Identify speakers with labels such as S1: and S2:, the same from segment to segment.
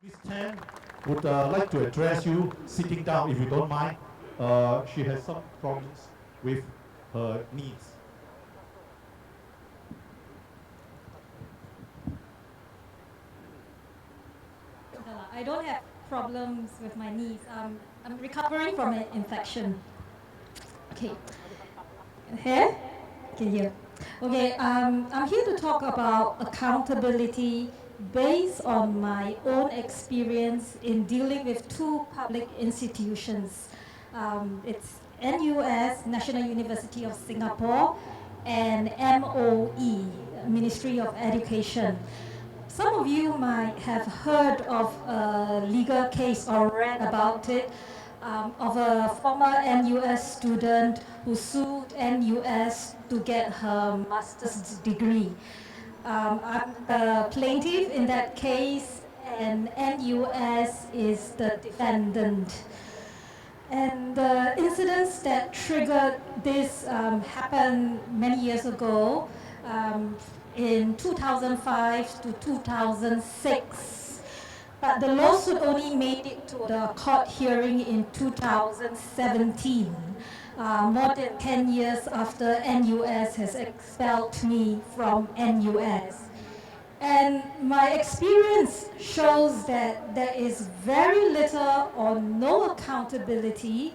S1: Miss Chen would like to address you sitting down if you don't mind. She has some problems with her knees.
S2: I don't have problems with my knees. I'm recovering from an infection. Okay. Here? Okay, here. Okay, I'm here to talk about accountability based on my own experience in dealing with two public institutions. It's NUS, National University of Singapore, and MOE, Ministry of Education. Some of you might have heard of a legal case or read about it, of a former NUS student who sued NUS to get her master's degree. I'm the plaintiff in that case, and NUS is the defendant. And the incidents that triggered this happened many years ago, in 2005 to 2006. But the lawsuit only made it to the court hearing in 2017, more than 10 years after NUS has expelled me from NUS. And my experience shows that there is very little or no accountability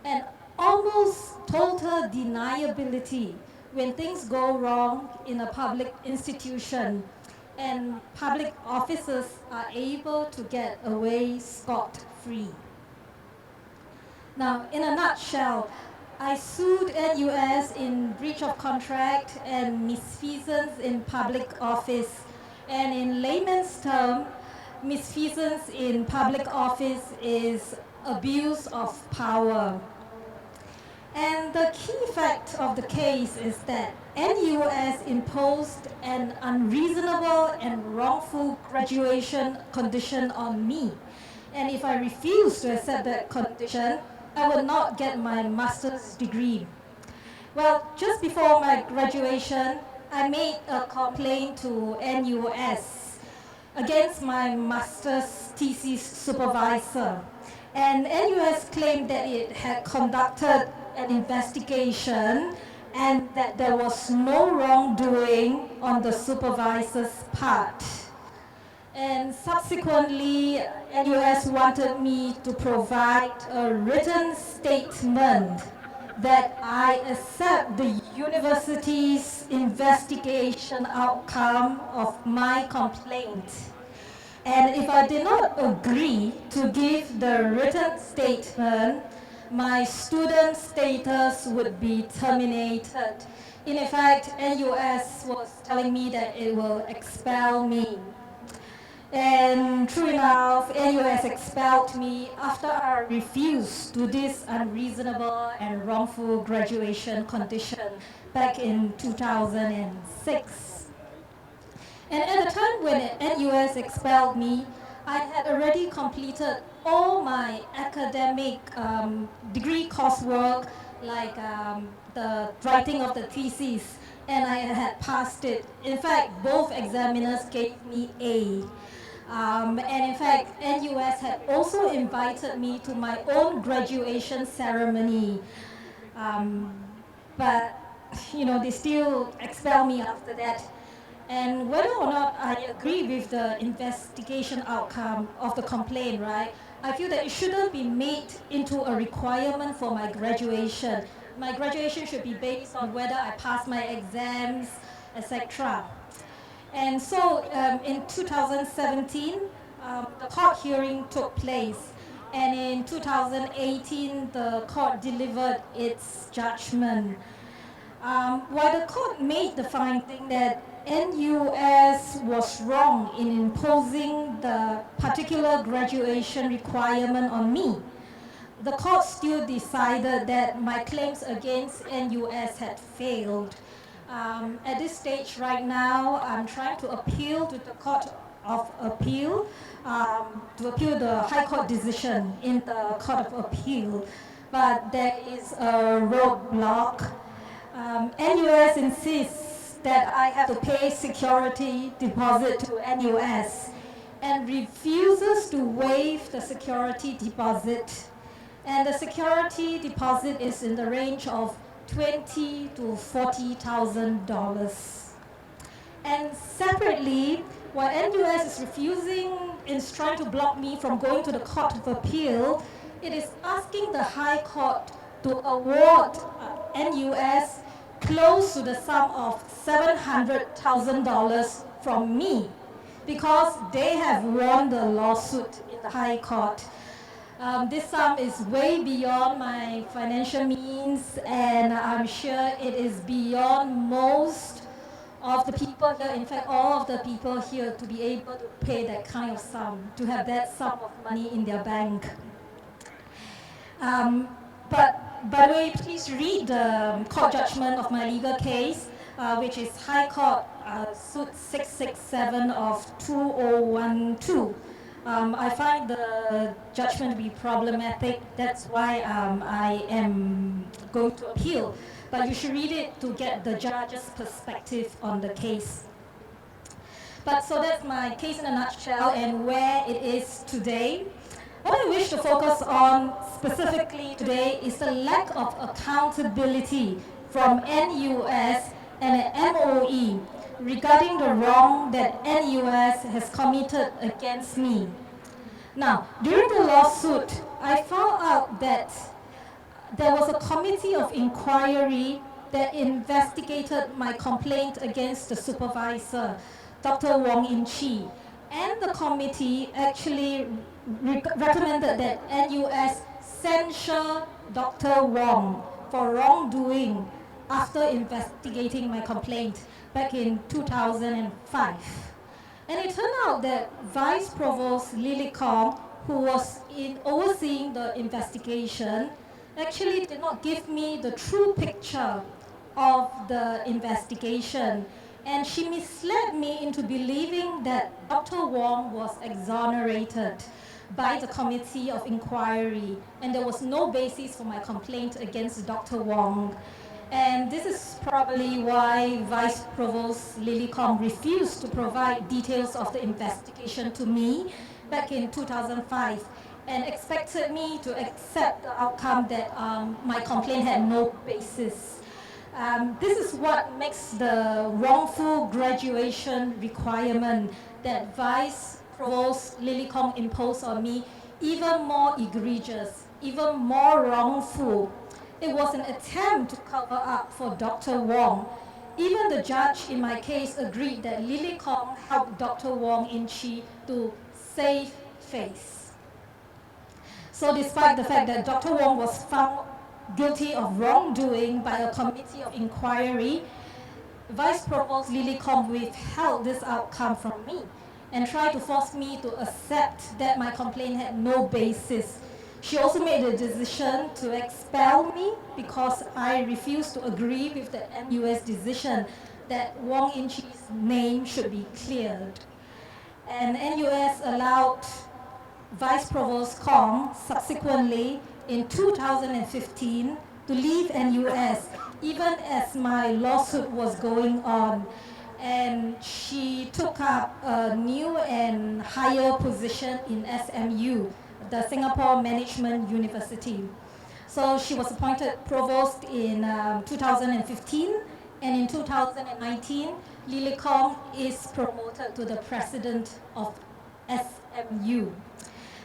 S2: and almost total deniability when things go wrong in a public institution and public officers are able to get away scot-free. Now, in a nutshell, I sued NUS in breach of contract and misfeasance in public office. And in layman's term, misfeasance in public office is abuse of power. And the key fact of the case is that NUS imposed an unreasonable and wrongful graduation condition on me. And if I refuse to accept that condition, I will not get my master's degree. Well, just before my graduation, I made a complaint to NUS against my master's thesis supervisor. And NUS claimed that it had conducted an investigation and that there was no wrongdoing on the supervisor's part. And subsequently, NUS wanted me to provide a written statement that I accept the university's investigation outcome of my complaint. And if I did not agree to give the written statement, my student status would be terminated. In effect, NUS was telling me that it will expel me. And true enough, NUS expelled me after I refused to this unreasonable and wrongful graduation condition back in 2006. And at the time when NUS expelled me, I had already completed all my academic degree coursework, like the writing of the thesis, and I had passed it. In fact, both examiners gave me A. And in fact, NUS had also invited me to my own graduation ceremony. But, they still expel me after that. And whether or not I agree with the investigation outcome of the complaint, right, I feel that it shouldn't be made into a requirement for my graduation. My graduation should be based on whether I pass my exams, etc. And so in 2017, the court hearing took place. And in 2018, the court delivered its judgment. While the court made the finding that NUS was wrong in imposing the particular graduation requirement on me, the court still decided that my claims against NUS had failed. At this stage right now, I'm trying to appeal to the Court of Appeal, to appeal the High Court decision in the Court of Appeal, but there is a roadblock. NUS insists that I have to pay security deposit to NUS, and refuses to waive the security deposit. And the security deposit is in the range of $20,000 to $40,000. And separately, while NUS is is trying to block me from going to the Court of Appeal, it is asking the High Court to award NUS close to the sum of $700,000 from me, because they have won the lawsuit in the High Court. This sum is way beyond my financial means, and I'm sure it is beyond most of the people here, in fact all of the people here, to be able to pay that kind of sum, to have that sum of money in their bank. But by the way, please read the court judgment of my legal case, which is High Court Suit 667 of 2012. I find the judgment to be problematic. That's why I am going to appeal. But you should read it to get the judge's perspective on the case. But so that's my case in a nutshell and where it is today. What I wish to focus on specifically today is the lack of accountability from NUS and MOE regarding the wrong that NUS has committed against me. Now, during the lawsuit, I found out that there was a committee of inquiry that investigated my complaint against the supervisor, Dr. Wong In-chi. And the committee actually recommended that NUS censure Dr. Wong for wrongdoing after investigating my complaint back in 2005. And it turned out that Vice Provost Lily Kong, who was overseeing the investigation, actually did not give me the true picture of the investigation. And she misled me into believing that Dr. Wong was exonerated by the Committee of Inquiry, and there was no basis for my complaint against Dr. Wong. And this is probably why Vice Provost Lily Kong refused to provide details of the investigation to me back in 2005, and expected me to accept the outcome that my complaint had no basis. This is what makes the wrongful graduation requirement that Vice Provost Lily Kong imposed on me even more egregious, even more wrongful. It was an attempt to cover up for Dr. Wong. Even the judge in my case agreed that Lily Kong helped Dr. Wong In-chi to save face. So despite the fact that Dr. Wong was found guilty of wrongdoing by a committee of inquiry, Vice Provost Lily Kong withheld this outcome from me and tried to force me to accept that my complaint had no basis. She also made the decision to expel me because I refused to agree with the NUS decision that Wong In-chi's name should be cleared. And NUS allowed Vice Provost Kong subsequently in 2015 to leave NUS, even as my lawsuit was going on. And she took up a new and higher position in SMU, the Singapore Management University. So she was appointed provost in 2015, and in 2019, Lily Kong is promoted to the president of SMU.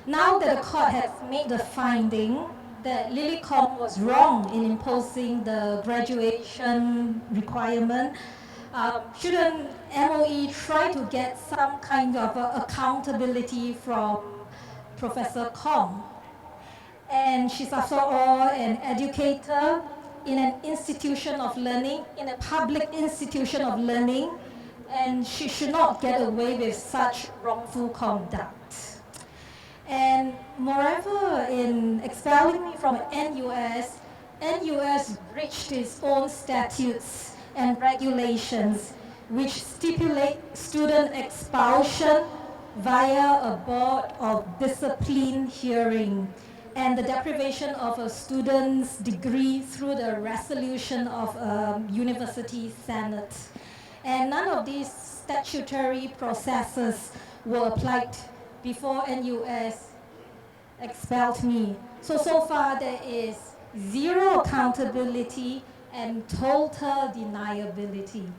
S2: Now that the court has made the finding that Lily Kong was wrong in imposing the graduation requirement, shouldn't MOE try to get some kind of accountability from Professor Kong? And she's after all an educator in an institution of learning, in a public institution of learning, and she should not get away with such wrongful conduct. And moreover, in expelling me from NUS, NUS breached its own statutes and regulations, which stipulate student expulsion via a board of discipline hearing, and the deprivation of a student's degree through the resolution of a university senate. And none of these statutory processes were applied before NUS expelled me. So far there is zero accountability and total deniability.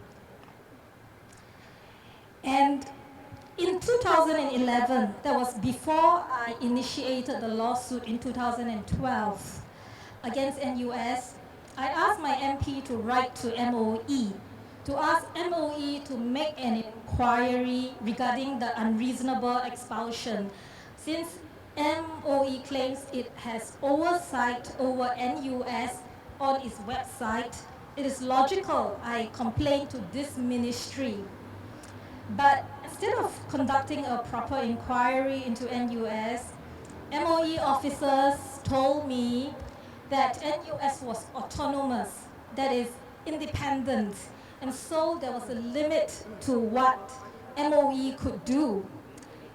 S2: And in 2011, that was before I initiated the lawsuit in 2012 against NUS, I asked my MP to write to MOE, to ask MOE to make an inquiry regarding the unreasonable expulsion. Since MOE claims it has oversight over NUS on its website, it is logical I complain to this ministry. But instead of conducting a proper inquiry into NUS, MOE officers told me that NUS was autonomous, that is, independent, and so there was a limit to what MOE could do.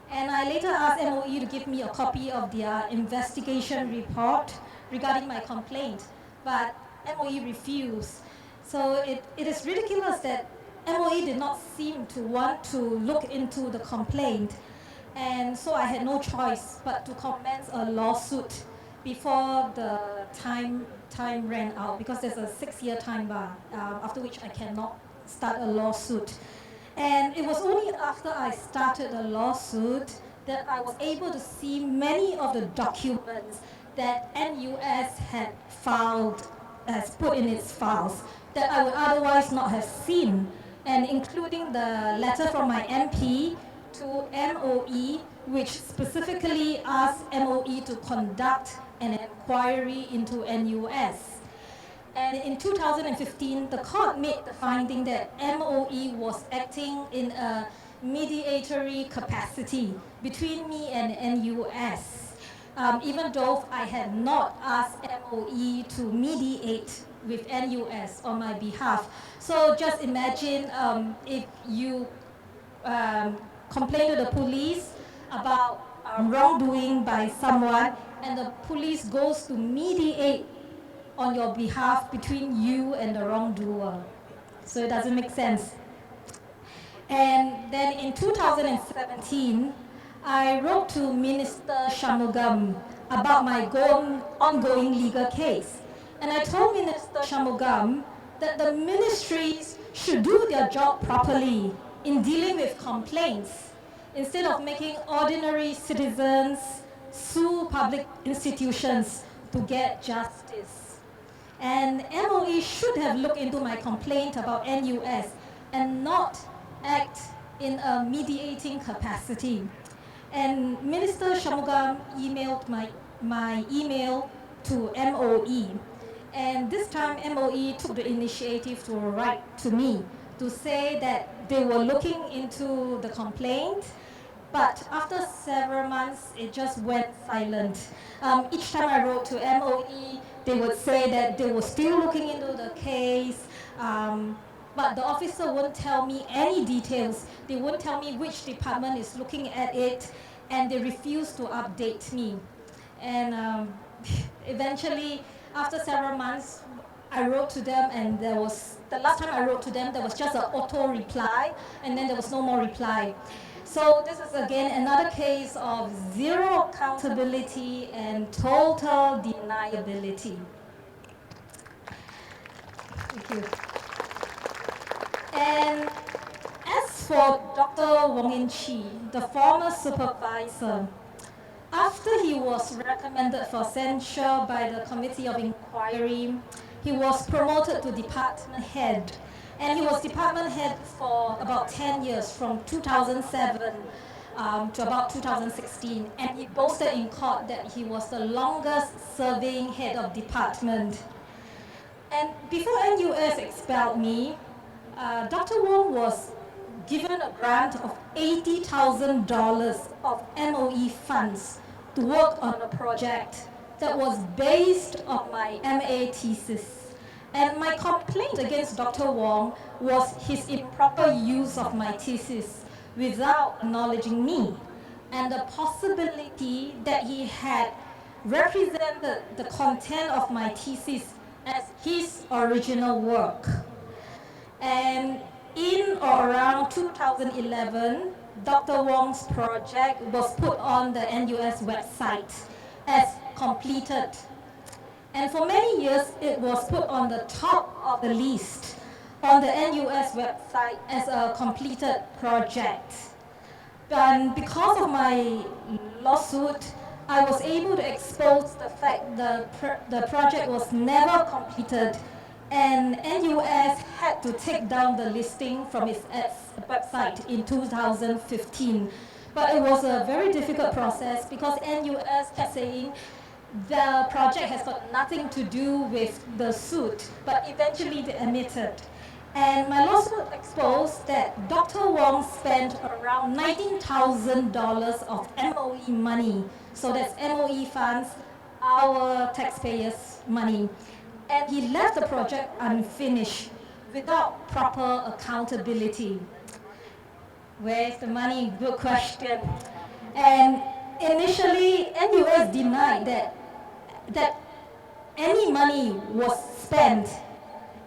S2: And I later asked MOE to give me a copy of their investigation report regarding my complaint, but MOE refused. So it is ridiculous that MOE did not seem to want to look into the complaint, and so I had no choice but to commence a lawsuit before the time ran out, because there's a 6-year time bar, after which I cannot start a lawsuit. And it was only after I started the lawsuit that I was able to see many of the documents that NUS had put in its files that I would otherwise not have seen, and including the letter from my MP to MOE, which specifically asked MOE to conduct an inquiry into NUS. And in 2015, the court made the finding that MOE was acting in a mediatory capacity between me and NUS, even though I had not asked MOE to mediate with NUS on my behalf. So just imagine if you complain to the police about wrongdoing by someone, and the police goes to mediate on your behalf between you and the wrongdoer. So it doesn't make sense. And then in 2017, I wrote to Minister Shanmugam about my ongoing legal case. And I told Minister Shanmugam that the ministries should do their job properly in dealing with complaints, instead of making ordinary citizens sue public institutions to get justice. And MOE should have looked into my complaint about NUS and not act in a mediating capacity. And Minister Shanmugam emailed my email to MOE. And this time MOE took the initiative to write to me to say that they were looking into the complaint, but after several months, it just went silent. Each time I wrote to MOE, they would say that they were still looking into the case, but the officer wouldn't tell me any details. They wouldn't tell me which department is looking at it, and they refused to update me. And eventually, after several months, I wrote to them, and the last time I wrote to them, there was just an auto reply, and then there was no more reply. So this is again another case of zero accountability and total deniability. Thank you. And as for Dr. Wong In-Chi, the former supervisor, after he was recommended for censure by the Committee of Inquiry, he was promoted to department head. And he was department head for about 10 years, from 2007 to about 2016. And he boasted in court that he was the longest serving head of department. And before NUS expelled me, Dr. Wong was given a grant of $80,000 of MOE funds to work on a project that was based on my MA thesis. And my complaint against Dr. Wong was his improper use of my thesis without acknowledging me, and the possibility that he had represented the content of my thesis as his original work. And in or around 2011, Dr. Wong's project was put on the NUS website as completed. And for many years, it was put on the top of the list on the NUS website as a completed project. And because of my lawsuit, I was able to expose the fact the project was never completed, and NUS had to take down the listing from its website in 2015. But it was a very difficult process because NUS kept saying the project has got nothing to do with the suit, but eventually they admitted. And my lawsuit exposed that Dr. Wong spent around $19,000 of MOE money. So that's MOE funds, our taxpayers' money. And he left the project unfinished without proper accountability. Where's the money? Good question. And initially, NUS denied that any money was spent.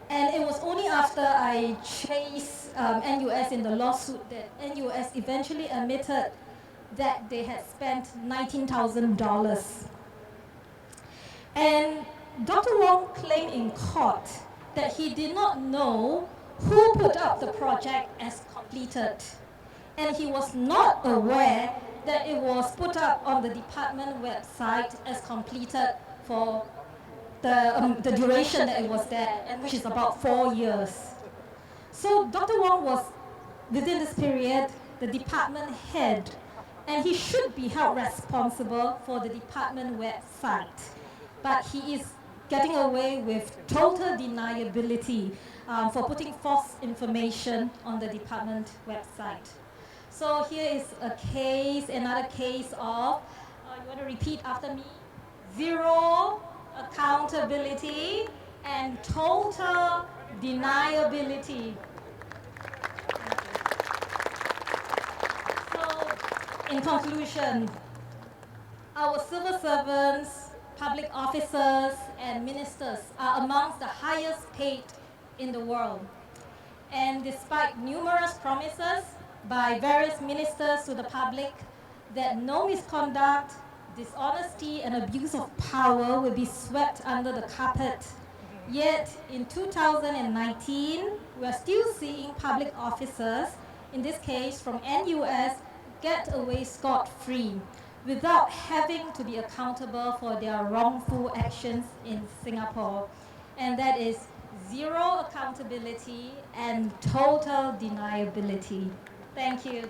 S2: And it was only after I chased NUS in the lawsuit that NUS eventually admitted that they had spent $19,000. And Dr. Wong claimed in court that he did not know who put up the project as completed. And he was not aware that it was put up on the department website as completed for the duration that it was there, and which is about 4 years. So Dr. Wong was, within this period, the department head, and he should be held responsible for the department website. But he is getting away with total deniability for putting false information on the department website. So here is a case, another case of, you want to repeat after me? Zero accountability and total deniability. So, in conclusion, our civil servants, public officers, and ministers are amongst the highest paid in the world. And despite numerous promises by various ministers to the public that no misconduct, dishonesty, and abuse of power will be swept under the carpet. Yet, in 2019, we are still seeing public officers, in this case from NUS, get away scot-free without having to be accountable for their wrongful actions in Singapore. And that is zero accountability and total deniability. Thank you.